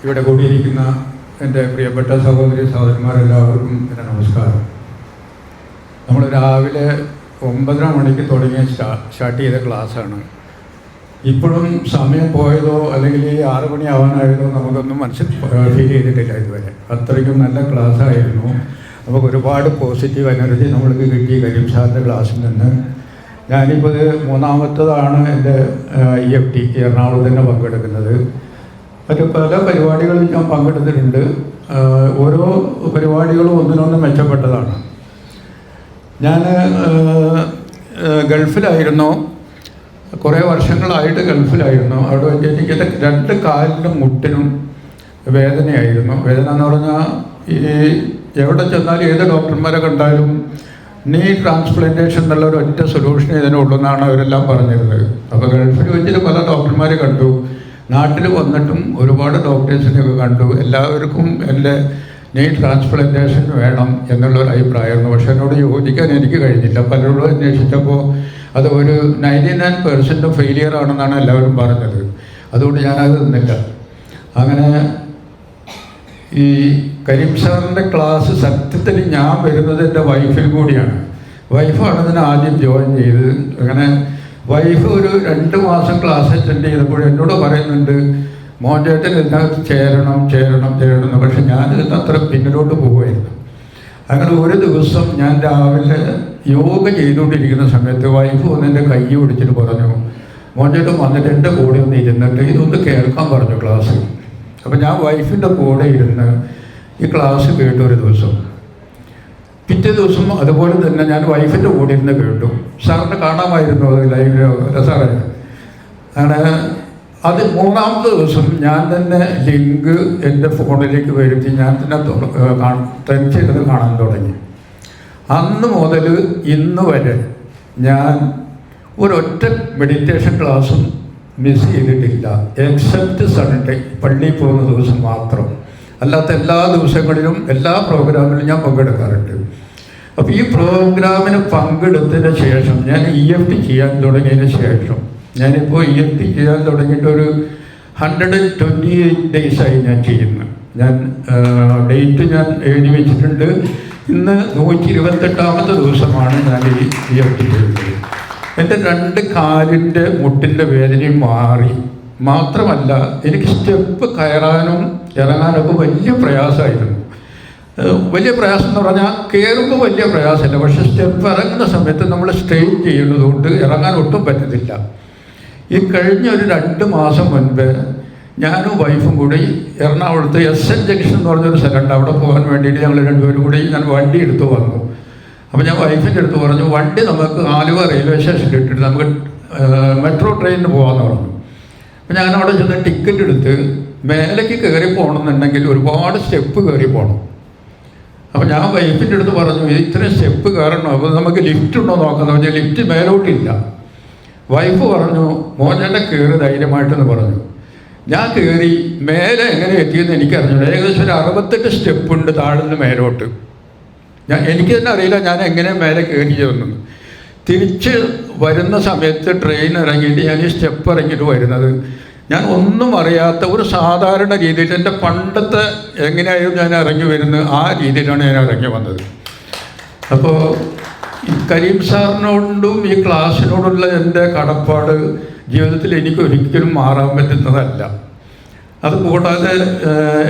ഇവിടെ കൂടിയിരിക്കുന്ന എൻ്റെ പ്രിയപ്പെട്ട സഹോദരി സഹോദരന്മാരെല്ലാവർക്കും എൻ്റെ നമസ്കാരം. നമ്മൾ രാവിലെ 9:30 മണിക്ക് തുടങ്ങിയ സ്റ്റാർട്ട് ചെയ്ത ക്ലാസ്സാണ്. ഇപ്പോഴും സമയം പോയതോ അല്ലെങ്കിൽ 6 മണി ആവാനായതോ നമുക്കൊന്നും ഫീൽ ചെയ്തിട്ടില്ല ഇതുവരെ. അത്രയ്ക്കും നല്ല ക്ലാസ്സായിരുന്നു. നമുക്ക് ഒരുപാട് പോസിറ്റീവ് എനർജി നമ്മൾക്ക് കിട്ടി കരീം സാറിൻ്റെ ക്ലാസ്സിൽ നിന്ന്. ഞാനിപ്പോൾ ഇത് 3ാമത്തതാണ് എൻ്റെ EFT എറണാകുളത്ത് തന്നെ പങ്കെടുക്കുന്നത്. മറ്റ് പല പരിപാടികളിൽ ഞാൻ പങ്കെടുത്തിട്ടുണ്ട്. ഓരോ പരിപാടികളും ഒന്നിനൊന്ന് മെച്ചപ്പെട്ടതാണ്. ഞാൻ ഗൾഫിലായിരുന്നു, കുറേ വർഷങ്ങളായിട്ട് ഗൾഫിലായിരുന്നു. അവിടെ വെച്ച് എനിക്ക് 2 കാലിൻ്റെ മുട്ടിനും വേദനയായിരുന്നു. വേദന എന്ന് പറഞ്ഞാൽ ഈ എവിടെ ചെന്നാലും ഏത് ഡോക്ടർമാരെ കണ്ടാലും നീ ട്രാൻസ്പ്ലാന്റേഷൻ എന്നുള്ള ഒരു ഒറ്റ സൊല്യൂഷൻ ഇതിനുള്ളൂ എന്നാണ് അവരെല്ലാം പറഞ്ഞിരുന്നത്. അപ്പോൾ ഗൾഫിൽ വെച്ചിട്ട് പല ഡോക്ടർമാരെ കണ്ടു, നാട്ടിൽ വന്നിട്ടും ഒരുപാട് ഡോക്ടേഴ്സിനെയൊക്കെ കണ്ടു. എല്ലാവർക്കും എൻ്റെ നീ ട്രാൻസ്പ്ലാന്റേഷൻ വേണം എന്നുള്ളൊരു അഭിപ്രായമായിരുന്നു. പക്ഷെ എന്നോട് യോജിക്കാൻ എനിക്ക് കഴിഞ്ഞില്ല. പലരോടും അന്വേഷിച്ചപ്പോൾ അത് ഒരു 99% ഫെയിലിയർ ആണെന്നാണ് എല്ലാവരും പറഞ്ഞത്. അതുകൊണ്ട് ഞാനത് നിന്നില്ല. അങ്ങനെ ഈ കരീം സാറിൻ്റെ ക്ലാസ് സത്യത്തിൽ ഞാൻ വരുന്നത് എൻ്റെ വൈഫിൽ കൂടിയാണ്. വൈഫാണ് ഇതിന് ആദ്യം ജോയിൻ ചെയ്തത്. അങ്ങനെ വൈഫ് ഒരു 2 മാസം ക്ലാസ് അറ്റൻഡ് ചെയ്തപ്പോൾ എന്നോട് പറയുന്നുണ്ട്, മോൻചേട്ടൻ ഇതിനകത്ത് ചേരണം എന്ന്. പക്ഷെ ഞാനിതിന് അത്ര പിന്നിലോട്ട് പോവുമായിരുന്നു. അങ്ങനെ ഒരു ദിവസം ഞാൻ രാവിലെ യോഗ ചെയ്തുകൊണ്ടിരിക്കുന്ന സമയത്ത് വൈഫ് വന്ന് എൻ്റെ കൈ പിടിച്ചിട്ട് പറഞ്ഞു, മോൻചേട്ടൻ വന്നിട്ട് എൻ്റെ കൂടെ ഒന്ന് ഇരുന്നിട്ട് ഇതൊന്ന് കേൾക്കാൻ പറഞ്ഞു ക്ലാസ്. അപ്പം ഞാൻ വൈഫിൻ്റെ കൂടെ ഇരുന്ന് ഈ ക്ലാസ് കേട്ടു ഒരു ദിവസം. പിറ്റേ ദിവസം അതുപോലെ തന്നെ ഞാൻ വൈഫിൻ്റെ കൂടെ ഇരുന്ന് കേട്ടു. സാറിനെ കാണാമായിരുന്നു അത് ലൈവിലോ സാറേ. അങ്ങനെ അത് 3ാമത്തെ ദിവസം ഞാൻ തന്നെ ലിങ്ക് എൻ്റെ ഫോണിലേക്ക് വരുത്തി ഞാൻ തന്നെ തനിച്ചിരുന്ന് കാണാൻ തുടങ്ങി. അന്ന് മുതൽ ഇന്ന് വരെ ഞാൻ ഒരൊറ്റ മെഡിറ്റേഷൻ ക്ലാസ്സും മിസ് ചെയ്തിട്ടില്ല. എക്സെപ്റ്റ് സൺഡേ പള്ളിയിൽ പോകുന്ന ദിവസം മാത്രം. അല്ലാത്ത എല്ലാ ദിവസങ്ങളിലും എല്ലാ പ്രോഗ്രാമിലും ഞാൻ പങ്കെടുക്കാറുണ്ട്. അപ്പോൾ ഈ പ്രോഗ്രാമിന് പങ്കെടുത്തതിന് ശേഷം ഞാൻ EFT ചെയ്യാൻ തുടങ്ങിയതിന് ശേഷം ഞാനിപ്പോൾ EFT ചെയ്യാൻ തുടങ്ങിയിട്ട് ഒരു 128 ഡേയ്സായി ഞാൻ ചെയ്യുന്നു. ഞാൻ ഡേറ്റ് ഞാൻ എഴുതി വെച്ചിട്ടുണ്ട്. ഇന്ന് 128ാമത്തെ ദിവസമാണ് ഞാൻ ഈ EFT ചെയ്യുന്നത്. എൻ്റെ 2 കാലിൻ്റെ മുട്ടിൻ്റെ വേദനയും മാറി. മാത്രമല്ല എനിക്ക് സ്റ്റെപ്പ് കയറാനും ഇറങ്ങാനൊക്കെ വലിയ പ്രയാസമായിരുന്നു. വലിയ പ്രയാസം എന്ന് പറഞ്ഞാൽ കയറുമ്പോൾ വലിയ പ്രയാസമില്ല, പക്ഷെ സ്റ്റെപ്പ് ഇറങ്ങുന്ന സമയത്ത് നമ്മൾ സ്ട്രെയിൻ ചെയ്യുന്നതുകൊണ്ട് ഇറങ്ങാൻ ഒട്ടും പറ്റത്തില്ല. ഈ കഴിഞ്ഞ ഒരു 2 മാസം മുൻപ് ഞാനും വൈഫും കൂടി എറണാകുളത്ത് SN ജംഗ്ഷൻ എന്ന് പറഞ്ഞൊരു സ്ഥലമുണ്ട്, അവിടെ പോകാൻ വേണ്ടിയിട്ട് ഞങ്ങൾ 2 പേരും കൂടി ഞാൻ വണ്ടി എടുത്ത് വന്നു. അപ്പോൾ ഞാൻ വൈഫിൻ്റെ അടുത്ത് പറഞ്ഞു, വണ്ടി നമുക്ക് ആലുവ റെയിൽവേ സ്റ്റേഷനിൽ ഇട്ടിട്ട് നമുക്ക് മെട്രോ ട്രെയിനിന് പോകാമെന്ന് പറഞ്ഞു. അപ്പോൾ ഞാനവിടെ ചെന്ന് ടിക്കറ്റ് എടുത്ത് മേലേക്ക് കയറി പോകണമെന്നുണ്ടെങ്കിൽ ഒരുപാട് സ്റ്റെപ്പ് കയറി പോകണം. അപ്പോൾ ഞാൻ വൈഫിൻ്റെ അടുത്ത് പറഞ്ഞു, ഇത്രയും സ്റ്റെപ്പ് കയറണം, അപ്പോൾ നമുക്ക് ലിഫ്റ്റ് ഉണ്ടോ നോക്കാമെന്ന് പറഞ്ഞാൽ ലിഫ്റ്റ് മേലോട്ടില്ല. വൈഫ് പറഞ്ഞു, മോനെ കയറി ധൈര്യമായിട്ടെന്ന് പറഞ്ഞു. ഞാൻ കയറി മേലെ എങ്ങനെ എത്തിയെന്ന് എനിക്കറിഞ്ഞു. ഏകദേശം ഒരു 68 സ്റ്റെപ്പ് ഉണ്ട് താഴ്ന്ന് മേലോട്ട്. എനിക്ക് തന്നെ അറിയില്ല ഞാൻ എങ്ങനെ മേലെ കയറി ചെന്നു. തിരിച്ച് വരുന്ന സമയത്ത് ട്രെയിൻ ഇറങ്ങിയിട്ട് ഞാൻ ഈ സ്റ്റെപ്പ് ഇറങ്ങിയിട്ട് വരുന്നത് ഞാൻ ഒന്നും അറിയാത്ത ഒരു സാധാരണ രീതിയിൽ എൻ്റെ പണ്ടത്തെ എങ്ങനെയായിരുന്നു ഞാൻ ഇറങ്ങി വരുന്നത് ആ രീതിയിലാണ് ഞാൻ ഇറങ്ങി വന്നത്. അപ്പോൾ ഈ കരീം സാറിനോടും ഈ ക്ലാസ്സിനോടുള്ള എൻ്റെ കടപ്പാട് ജീവിതത്തിൽ എനിക്ക് ഒരിക്കലും മാറാൻ പറ്റുന്നതല്ല. അതുകൂടാതെ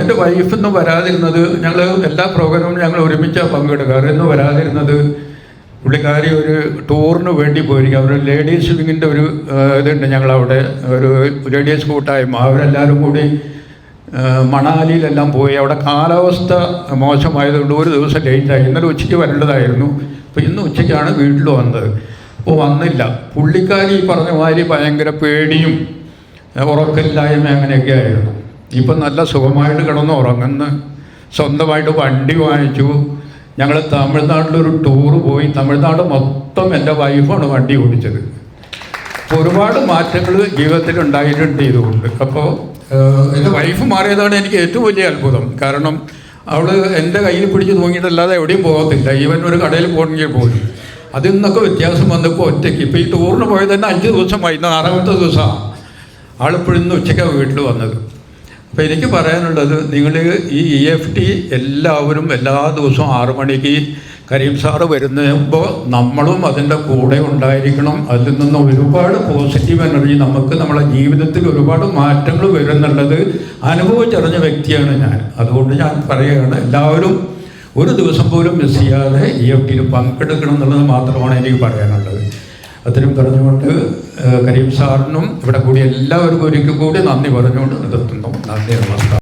എൻ്റെ വൈഫിന്ന് വരാതിരുന്നത്, ഞങ്ങൾ എല്ലാ പ്രോഗ്രാമിലും ഞങ്ങൾ ഒരുമിച്ചാണ് പങ്കെടുക്കാറ്. എന്ന് വരാതിരുന്നത് പുള്ളിക്കാരി ഒരു ടൂറിന് വേണ്ടി പോയിരിക്കും. അവർ ലേഡീസ് വിങ്ങിൻ്റെ ഒരു ഇതുണ്ട്, ഞങ്ങളവിടെ ഒരു ലേഡീസ് കൂട്ടായ്മ. അവരെല്ലാവരും കൂടി മണാലിയിലെല്ലാം പോയി. അവിടെ കാലാവസ്ഥ മോശമായതുകൊണ്ട് ഒരു ദിവസം ലേറ്റായി. ഇന്നലെ ഉച്ചയ്ക്ക് വരേണ്ടതായിരുന്നു. അപ്പോൾ ഇന്ന് ഉച്ചയ്ക്കാണ് വീട്ടിൽ വന്നത്. അപ്പോൾ വന്നില്ല. പുള്ളിക്കാരി ഈ പറഞ്ഞ മാതിരി ഭയങ്കര പേടിയും ഉറക്കമില്ലായ്മ അങ്ങനെയൊക്കെ ആയിരുന്നു. ഇപ്പം നല്ല സുഖമായിട്ട് കിടന്ന് ഉറങ്ങുന്നു. സ്വന്തമായിട്ട് വണ്ടി വാങ്ങിച്ചു. ഞങ്ങൾ തമിഴ്നാട്ടിലൊരു ടൂറ് പോയി. തമിഴ്നാട് മൊത്തം എൻ്റെ വൈഫാണ് വണ്ടി ഓടിച്ചത്. അപ്പോൾ ഒരുപാട് മാറ്റങ്ങൾ ജീവിതത്തിൽ ഉണ്ടായിട്ടുണ്ട് ഇതുകൊണ്ട്. അപ്പോൾ എൻ്റെ വൈഫ് മാറിയതാണ് എനിക്ക് ഏറ്റവും വലിയ അത്ഭുതം. കാരണം അവൾ എൻ്റെ കയ്യിൽ പിടിച്ച് തൂങ്ങിയിട്ടല്ലാതെ എവിടെയും പോകത്തില്ല. ഈവൻ ഒരു കടയിൽ പോകണമെങ്കിൽ പോലും അതിൽ നിന്നൊക്കെ വ്യത്യാസം വന്നപ്പോൾ ഒറ്റയ്ക്ക്. ഇപ്പോൾ ഈ ടൂറിന് പോയത് തന്നെ 5 ദിവസമായി. ഇന്ന് 6ാമത്തെ ദിവസമാണ്. ആളിപ്പോഴിന്ന് ഉച്ചയ്ക്കാണ് വീട്ടിൽ വന്നത്. അപ്പോൾ എനിക്ക് പറയാനുള്ളത്, നിങ്ങൾ ഈ EFT എല്ലാവരും എല്ലാ ദിവസവും 6 മണിക്ക് കരീം സാറ് വരുമ്പോൾ നമ്മളും അതിൻ്റെ കൂടെ ഉണ്ടായിരിക്കണം. അതിൽ നിന്ന് ഒരുപാട് പോസിറ്റീവ് എനർജി നമുക്ക് നമ്മളെ ജീവിതത്തിൽ ഒരുപാട് മാറ്റങ്ങൾ വരുന്നുള്ളത് അനുഭവിച്ചറിഞ്ഞ വ്യക്തിയാണ് ഞാൻ. അതുകൊണ്ട് ഞാൻ പറയുകയാണ്, എല്ലാവരും ഒരു ദിവസം പോലും മിസ് ചെയ്യാതെ EFTയിൽ പങ്കെടുക്കണം എന്നുള്ളത് മാത്രമാണ് എനിക്ക് പറയാനുള്ളത്. അത്രയും പറഞ്ഞുകൊണ്ട് കരീം സാറിനും ഇവിടെ കൂടി എല്ലാവർക്കും ഒരിക്കൽ കൂടി നന്ദി പറഞ്ഞുകൊണ്ട് നിർത്തുന്നു. നന്ദി, നമസ്കാരം.